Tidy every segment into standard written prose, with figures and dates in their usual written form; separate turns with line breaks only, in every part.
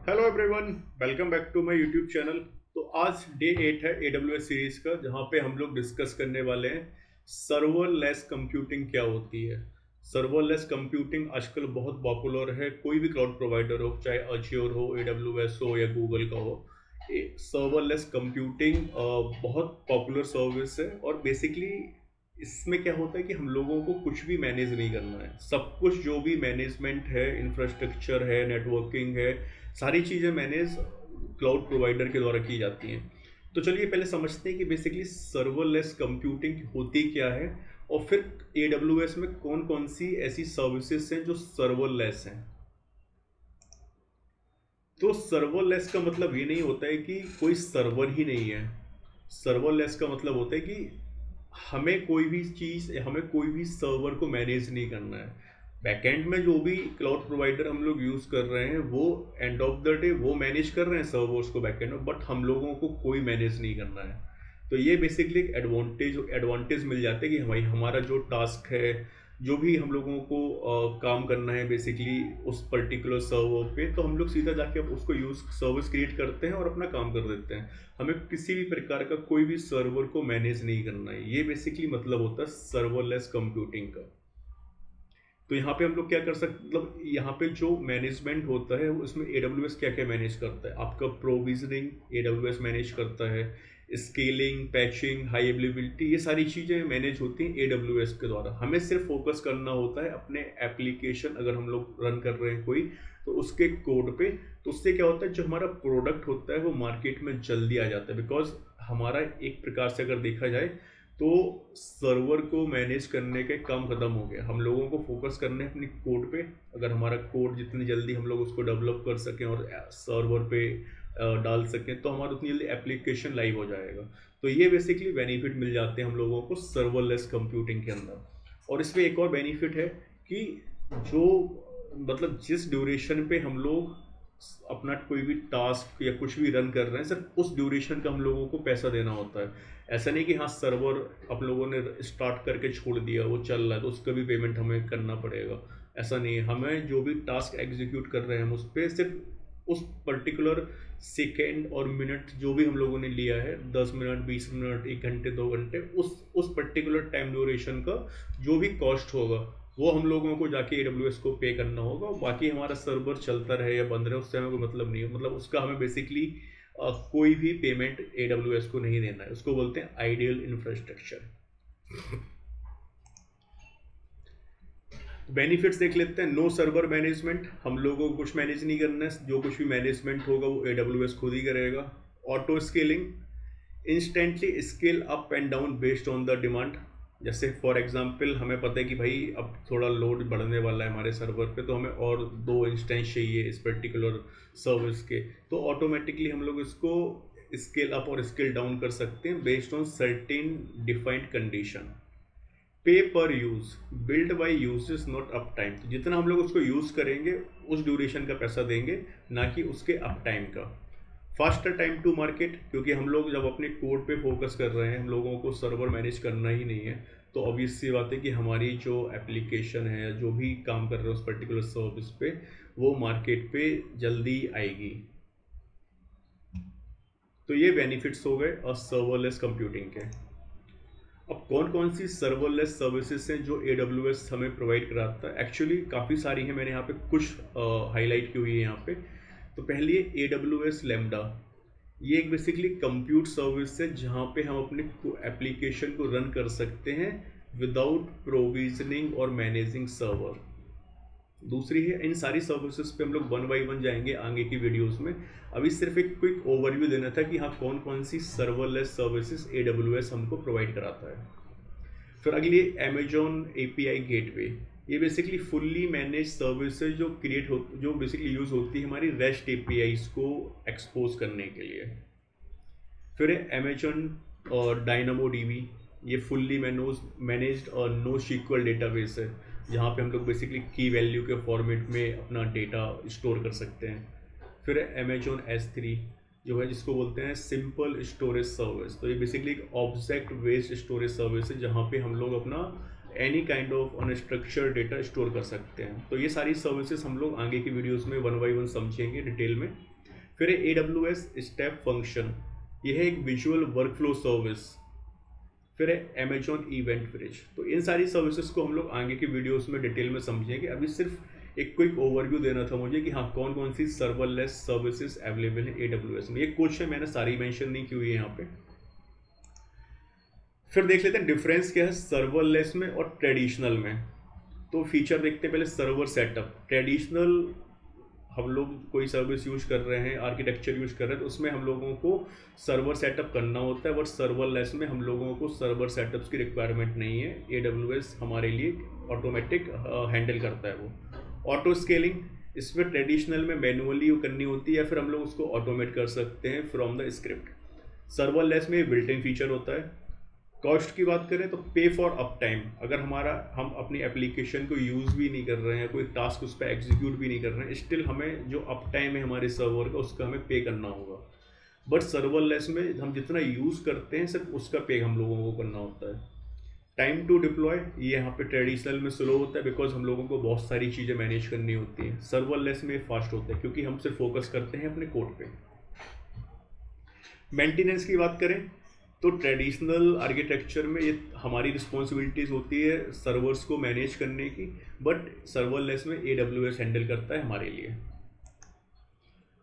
Hello everyone, welcome back to my YouTube channel. तो आज day 8 है AWS सीरीज का, जहां पे हम लोग डिस्कस करने वाले हैं सर्वरलेस कंप्यूटिंग क्या होती है। सर्वरलेस कंप्यूटिंग आजकल बहुत पॉपुलर है। कोई भी क्लाउड प्रोवाइडर हो, चाहे अज्योर हो, AWS हो या गूगल का हो, सर्वरलेस कंप्यूटिंग बहुत पॉपुलर सर्विस है। और बेसिकली इसमें क्या होता है कि हम लोगों को कुछ भी मैनेज नहीं करना है। सब कुछ जो भी मैनेजमेंट है, इंफ्रास्ट्रक्चर है, नेटवर्किंग है, सारी चीज़ें मैनेज क्लाउड प्रोवाइडर के द्वारा की जाती हैं। तो चलिए पहले समझते हैं कि बेसिकली सर्वरलेस कंप्यूटिंग होती क्या है, और फिर AWS में कौन कौन सी ऐसी सर्विसेज हैं जो सर्वरलेस हैं। तो सर्वरलेस का मतलब ये नहीं होता है कि कोई सर्वर ही नहीं है। सर्वरलेस का मतलब होता है कि हमें कोई भी चीज़, हमें कोई भी सर्वर को मैनेज नहीं करना है। बैकएंड में जो भी क्लाउड प्रोवाइडर हम लोग यूज़ कर रहे हैं, वो एंड ऑफ द डे वो मैनेज कर रहे हैं सर्वर्स को बैकएंड में, बट हम लोगों को कोई मैनेज नहीं करना है। तो ये बेसिकली एक एडवांटेज मिल जाता है कि भाई हमारा जो टास्क है, जो भी हम लोगों को काम करना है बेसिकली उस पर्टिकुलर सर्वर पे, तो हम लोग सीधा जाके अब उसको यूज सर्विस क्रिएट करते हैं और अपना काम कर देते हैं। हमें किसी भी प्रकार का कोई भी सर्वर को मैनेज नहीं करना है। ये बेसिकली मतलब होता है सर्वरलेस कंप्यूटिंग का। तो यहाँ पे हम लोग क्या कर सकते, मतलब यहाँ पे जो मैनेजमेंट होता है उसमें AWS क्या क्या मैनेज करता है। आपका प्रोविजनिंग AWS मैनेज करता है, स्केलिंग, पैचिंग, हाई अवेलेबिलिटी, ये सारी चीज़ें मैनेज होती हैं AWS के द्वारा। हमें सिर्फ फोकस करना होता है अपने एप्लीकेशन, अगर हम लोग रन कर रहे हैं कोई, तो उसके कोड पे। तो उससे क्या होता है, जो हमारा प्रोडक्ट होता है वो मार्केट में जल्दी आ जाता है। बिकॉज हमारा एक प्रकार से अगर देखा जाए तो सर्वर को मैनेज करने के काम खत्म हो गया। हम लोगों को फोकस करने अपनी कोड पे। अगर हमारा कोड जितनी जल्दी हम लोग उसको डेवलप कर सकें और सर्वर पे डाल सकें, तो हमारा उतनी जल्दी एप्लीकेशन लाइव हो जाएगा। तो ये बेसिकली बेनिफिट मिल जाते हैं हम लोगों को सर्वरलेस कंप्यूटिंग के अंदर। और इसमें एक और बेनिफिट है कि जो मतलब जिस ड्यूरेशन पे हम लोग अपना कोई भी टास्क या कुछ भी रन कर रहे हैं, सिर्फ उस ड्यूरेशन का हम लोगों को पैसा देना होता है। ऐसा नहीं कि हाँ सर्वर आप लोगों ने स्टार्ट करके छोड़ दिया, वो चल रहा है तो उसका भी पेमेंट हमें करना पड़ेगा। ऐसा नहीं है। हमें जो भी टास्क एग्जीक्यूट कर रहे हैं हम उस पर सिर्फ उस पर्टिकुलर सेकेंड और मिनट जो भी हम लोगों ने लिया है, 10 मिनट, 20 मिनट, 1 घंटे, 2 घंटे, उस पर्टिकुलर टाइम ड्यूरेशन का जो भी कॉस्ट होगा वो हम लोगों को जाके AWS को पे करना होगा। बाकी हमारा सर्वर चलता रहे या बंद रहे, उससे हमें कोई मतलब नहीं है। मतलब उसका हमें बेसिकली कोई भी पेमेंट AWS को नहीं देना है। उसको बोलते हैं आइडियल इंफ्रास्ट्रक्चर। बेनिफिट्स देख लेते हैं। नो सर्वर मैनेजमेंट, हम लोगों को कुछ मैनेज नहीं करना है। जो कुछ भी मैनेजमेंट होगा वो AWS खुद ही करेगा। Auto scaling, instantly scale up and down based on the demand. जैसे फॉर एग्जांपल हमें पता है कि भाई अब थोड़ा लोड बढ़ने वाला है हमारे सर्वर पे, तो हमें और 2 इंस्टेंस चाहिए इस पर्टिकुलर सर्विस के, तो ऑटोमेटिकली हम लोग इसको स्केल अप और स्केल डाउन कर सकते हैं based on certain defined condition. पे पर use, build by uses not up time. तो जितना हम लोग उसको यूज करेंगे उस ड्यूरेशन का पैसा देंगे, ना कि उसके अप टाइम का। फास्टर टाइम टू मार्केट, क्योंकि हम लोग जब अपने कोड पे फोकस कर रहे हैं, हम लोगों को सर्वर मैनेज करना ही नहीं है, तो ऑब्वियस सी बात है कि हमारी जो एप्लीकेशन है, जो भी काम कर रहे हैं उस पर्टिकुलर सर्विस पे, वो मार्केट पे जल्दी आएगी। तो ये बेनिफिट्स हो गए और सर्वरलेस कंप्यूटिंग के। अब कौन कौन सी सर्वरलेस सर्विसेज हैं जो AWS हमें प्रोवाइड कराता है। एक्चुअली काफ़ी सारी हैं, मैंने यहाँ पे कुछ हाईलाइट की हुई है यहाँ पे। तो पहली है AWS लैम्बडा। ये एक बेसिकली कंप्यूट सर्विस है जहाँ पे हम अपने एप्लीकेशन को रन कर सकते हैं विदाउट प्रोविजनिंग और मैनेजिंग सर्वर। दूसरी है, इन सारी सर्विसेज पे हम लोग वन बाई वन जाएंगे आगे की वीडियोस में। अभी सिर्फ एक क्विक ओवरव्यू देना था कि हाँ कौन कौन सी सर्वरलेस सर्विसेज AWS हमको प्रोवाइड कराता है। फिर अगली अमेजोन API गेटवे। ये बेसिकली फुल्ली मैनेज सर्विस है जो बेसिकली यूज होती है हमारी रेस्ट APIs को एक्सपोज करने के लिए। फिर है अमेजोन और डायनामो DB। ये फुल्ली मैनेज्ड और नो SQL डेटाबेस है, जहाँ पे हम लोग बेसिकली की वैल्यू के फॉर्मेट में अपना डेटा स्टोर कर सकते हैं। फिर है अमेजोन S3, जो है जिसको बोलते हैं सिंपल स्टोरेज सर्विस। तो ये बेसिकली एक ऑब्जेक्ट बेस्ड स्टोरेज सर्विस है जहाँ पे हम लोग अपना any kind of unstructured data store कर सकते हैं। तो ये सारी सर्विसेज हम लोग आगे की वीडियोस में वन बाई वन समझेंगे डिटेल में। फिर है AWS स्टेप फंक्शन, यह है एक विजुअल वर्कफ्लो सर्विस। फिर है Amazon इवेंट ब्रिज। तो इन सारी सर्विसेज को हम लोग आगे की वीडियोस में डिटेल में समझेंगे। अभी सिर्फ एक क्विक ओवरव्यू देना था मुझे कि हाँ कौन कौन सी सर्वरलेस सर्विसेज अवेलेबल है AWS में। ये कुछ है, मैंने सारी मेंशन नहीं की हुई है यहाँ पे। फिर देख लेते हैं डिफरेंस क्या है सर्वरलेस में और ट्रेडिशनल में। तो फीचर देखते हैं पहले सर्वर सेटअप। ट्रेडिशनल हम लोग कोई सर्विस यूज कर रहे हैं, आर्किटेक्चर यूज कर रहे हैं, तो उसमें हम लोगों को सर्वर सेटअप करना होता है, बट सर्वरलेस में हम लोगों को सर्वर सेटअप्स की रिक्वायरमेंट नहीं है। AWS हमारे लिए ऑटोमेटिक हैंडल करता है वो। ऑटो स्केलिंग, इसमें ट्रेडिशनल में मैनुअली करनी होती है या फिर हम लोग उसको ऑटोमेट कर सकते हैं फ्रॉम द स्क्रिप्ट। सर्वरलेस में बिल्ट इन फीचर होता है। कॉस्ट की बात करें तो पे फॉर अप टाइम, अगर हम अपनी एप्लीकेशन को यूज़ भी नहीं कर रहे हैं, कोई टास्क उस पर एग्जीक्यूट भी नहीं कर रहे हैं, स्टिल हमें जो अप टाइम है हमारे सर्वर का उसका हमें पे करना होगा। बट सर्वरलेस में हम जितना यूज़ करते हैं सिर्फ उसका पे हम लोगों को करना होता है। टाइम टू डिप्लॉय, ये यहाँ पे ट्रेडिशनल में स्लो होता है बिकॉज हम लोगों को बहुत सारी चीज़ें मैनेज करनी होती हैं। सर्वरलेस में फास्ट होता है क्योंकि हम सिर्फ फोकस करते हैं अपने कोड पे। मेंटेनेंस की बात करें तो ट्रेडिशनल आर्किटेक्चर में ये हमारी रिस्पॉन्सिबिलिटीज़ होती है सर्वर्स को मैनेज करने की, बट सर्वरलेस में AWS हैंडल करता है हमारे लिए।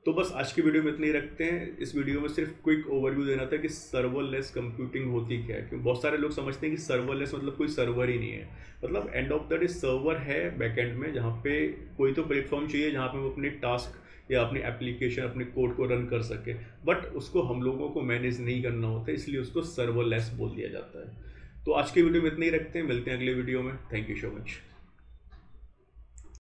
तो बस आज की वीडियो में इतना ही रखते हैं। इस वीडियो में सिर्फ क्विक ओवरव्यू देना था कि सर्वरलेस कंप्यूटिंग होती क्या है, क्योंकि बहुत सारे लोग समझते हैं कि सर्वरलेस मतलब कोई सर्वर ही नहीं है। मतलब end of the day server है बैकएंड में, जहाँ पे कोई तो प्लेटफॉर्म चाहिए जहाँ पे हम अपने टास्क या अपनी एप्लीकेशन अपने कोड को रन कर सके, बट उसको हम लोगों को मैनेज नहीं करना होता है, इसलिए उसको सर्वरलेस बोल दिया जाता है। तो आज के वीडियो में इतना ही रखते हैं, मिलते हैं अगले वीडियो में। Thank you so much.